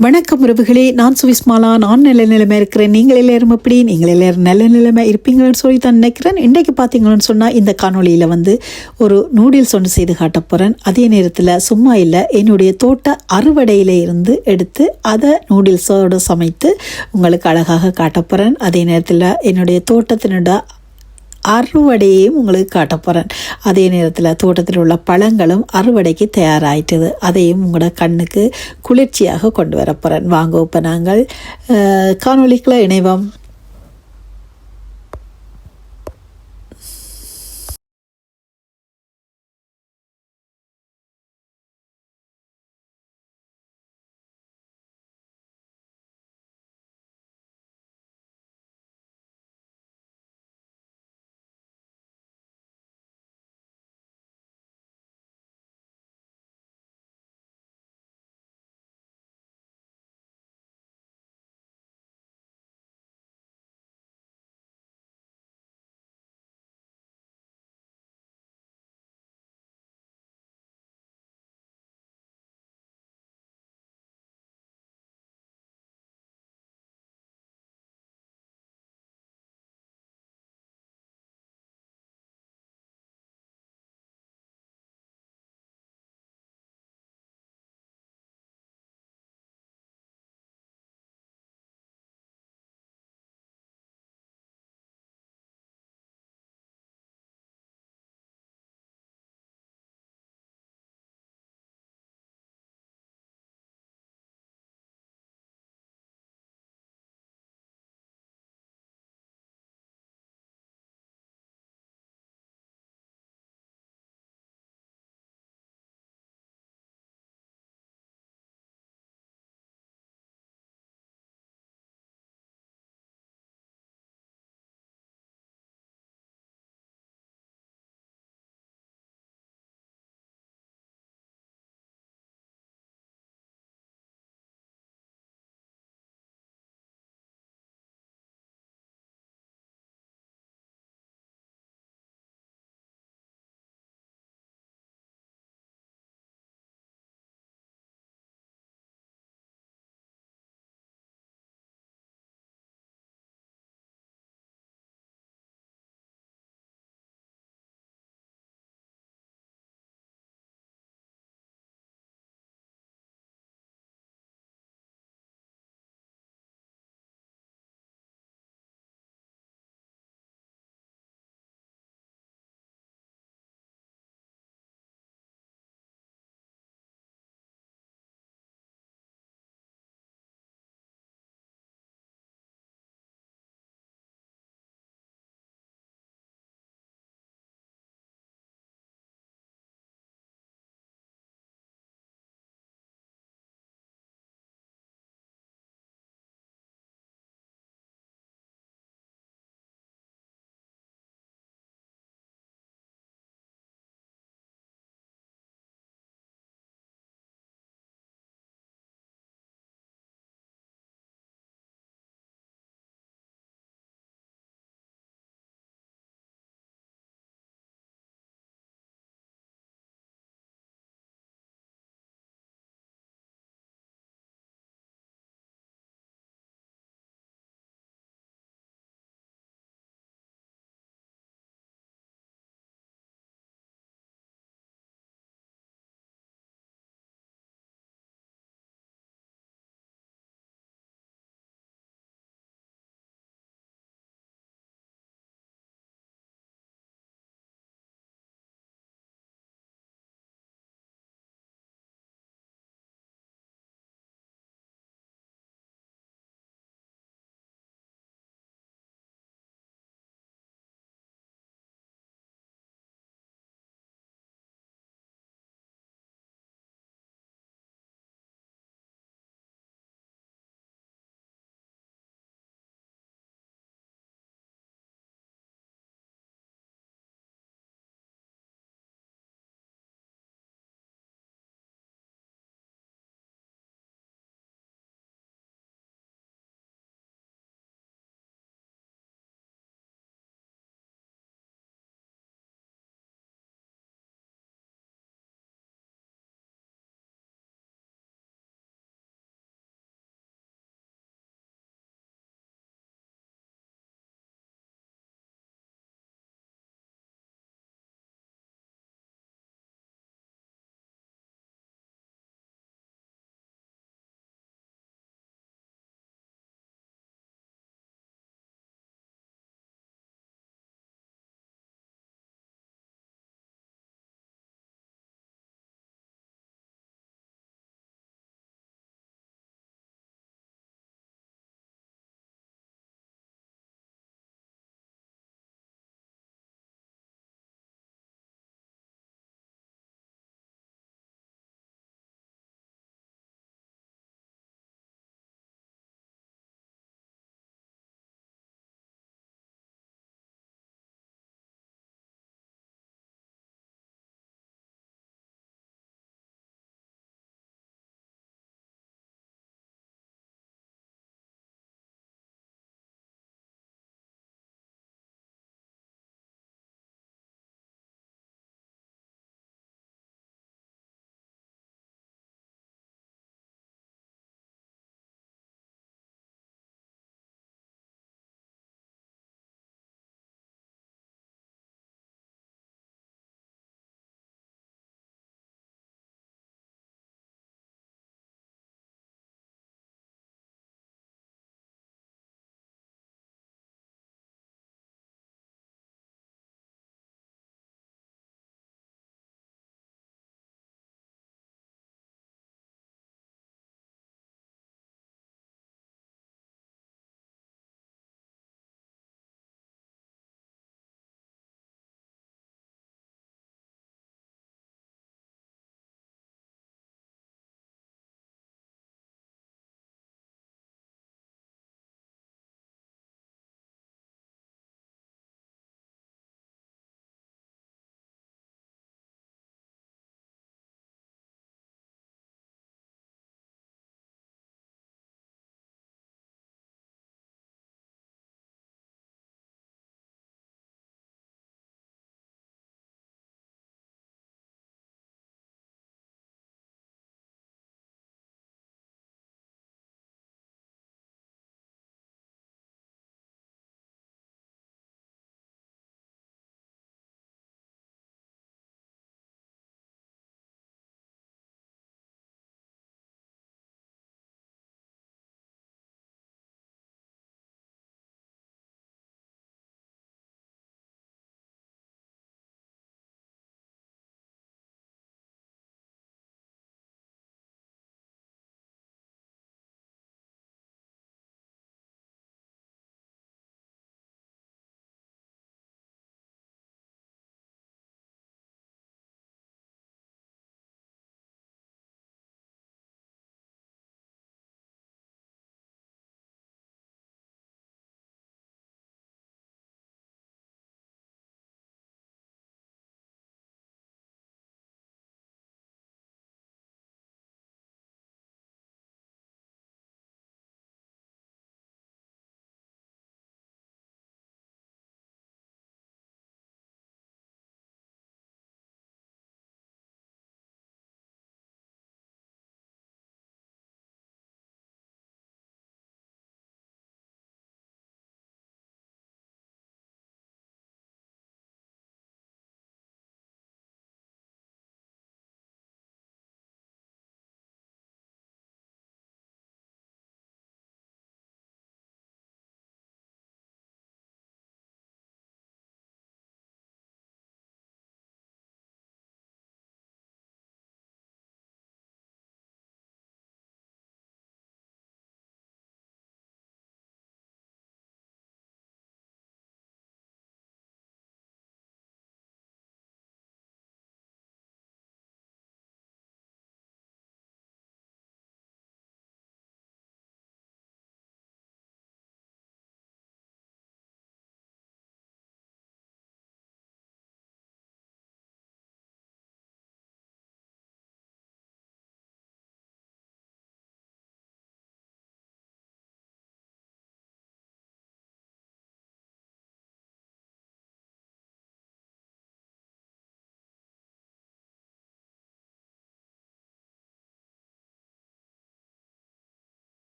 வணக்கம் உறவுகளே, நான் சுவிஸ்மாலா. நான் நல்ல நிலைமை இருக்கிறேன். நீங்கள் எல்லாரும் எப்படி? நீங்கள் எல்லாரும் நல்ல நிலைமை இருப்பீங்கன்னு சொல்லி தான் நினைக்கிறேன். இன்றைக்கு பார்த்தீங்கன்னு சொன்னால் இந்த காணொளியில் ஒரு நூடுல்ஸ் ஒன்று செய்து காட்ட போகிறேன். அதே நேரத்தில் சும்மா இல்லை, என்னுடைய தோட்ட அறுவடையில் இருந்து எடுத்து அதை நூடுல்ஸோடு சமைத்து உங்களுக்கு அழகாக காட்ட போகிறேன். அதே நேரத்தில் என்னுடைய தோட்டத்தினோட அறுவடையையும் உங்களுக்கு காட்ட போகிறேன். அதே நேரத்தில் தோட்டத்தில் உள்ள பழங்களும் அறுவடைக்கு தயாராகிட்டது. அதையும் உங்களோட கண்ணுக்கு குளிர்ச்சியாக கொண்டு வர போகிறேன். வாங்க இப்போ நாங்கள் காணொளிக்குள்ள இணைவோம்.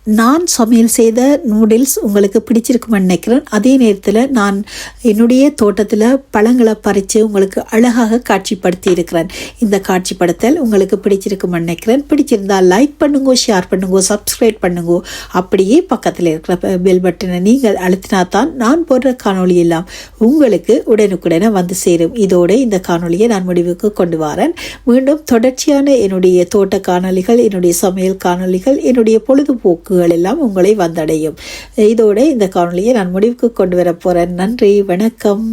நான் சமையல் செய்த நூடுல்ஸ் உங்களுக்கு பிடிச்சிருக்குமென்னு நினைக்கிறேன். அதே நேரத்தில் நான் என்னுடைய தோட்டத்தில் பழங்களை பறித்து உங்களுக்கு அழகாக காட்சிப்படுத்தி இருக்கிறேன். இந்த காட்சிப்படுத்தல் உங்களுக்கு பிடிச்சிருக்குமென்னு நினைக்கிறேன். பிடிச்சிருந்தால் லைக் பண்ணுங்க, ஷேர் பண்ணுங்க, சப்ஸ்கிரைப் பண்ணுங்க. அப்படியே பக்கத்தில் இருக்கிற பெல் பட்டனை நீங்கள் அழுத்தினாத்தான் நான் போடுற காணொளி எல்லாம் உங்களுக்கு உடனுக்குடனே வந்து சேரும். இதோடு இந்த காணொளியை நான் முடிவுக்கு கொண்டு வரேன். மீண்டும் தொடர்ச்சியான என்னுடைய தோட்ட காணொளிகள், என்னுடைய சமையல் காணொளிகள், என்னுடைய பொழுதுபோக்கு எல்லாம் உங்களை வந்தடையும். இதோட இந்த காணொளியை நான் முடிவுக்கு கொண்டு வர போறேன். நன்றி, வணக்கம்.